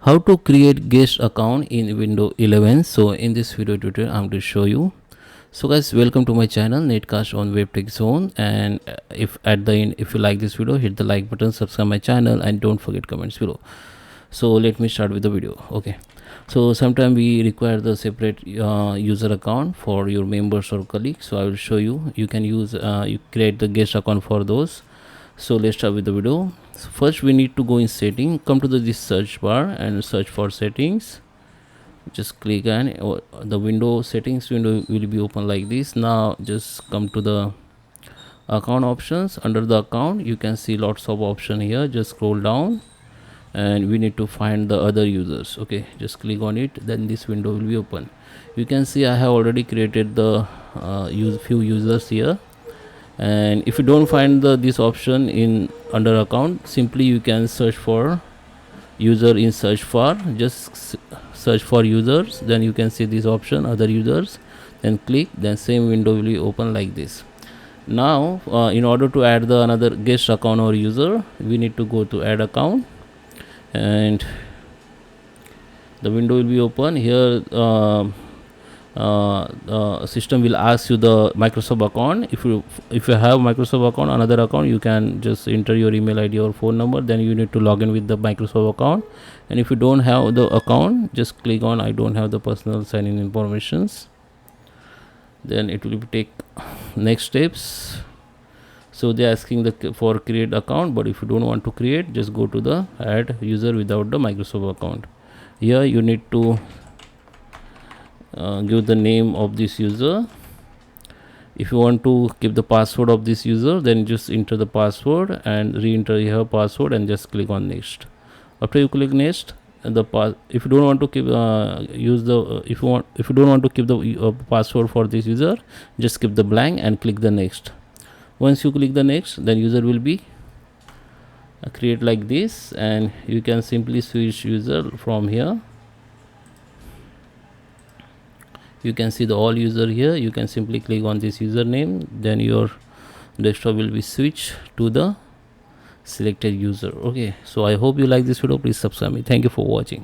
How to create guest account in Windows 11. So in this video tutorial I'm going to show you. So guys, welcome to my channel Netcast on Web Tech Zone, and if at the end, if you like this video, hit the like button, subscribe my channel, and don't forget comments below. So let me start with the video. Okay, so sometimes we require the separate user account for your members or colleagues. So I will show you. You can use you create the guest account for those. So let's start with the video. So first we need to go in setting, come to this search bar and search for settings. Just click and the window settings window will be open like this. Now just come to the account options. Under the account you can see lots of option here. Just scroll down and we need to find the other users. Okay, just click on it, then this window will be open. You can see I have already created the few users here, and if you don't find this option in under account, simply you can search for user in search bar. Just search for users, then you can see this option other users, then click, then same window will be open like this. Now in order to add the another guest account or user, we need to go to add account, and the window will be open here. System will ask you the Microsoft account. If you have Microsoft account, another account, you can just enter your email ID or phone number, then you need to log in with the Microsoft account. And if you don't have the account, just click on I don't have the personal sign in informations, then it will take next steps. So they are asking for create account, but if you don't want to create, just go to the add user without the Microsoft account. Here you need to give the name of this user. If you want to keep the password of this user, then just enter the password and re-enter your password and just click on next. After you click next, and if you don't want to keep if you don't want to keep the password for this user, just keep the blank and click the next. Once you click the next, then user will be create like this, and you can simply switch user from here. You can see the all user here. You can simply click on this username, then your desktop will be switched to the selected user. Okay, so I hope you like this video. Please subscribe me. Thank you for watching.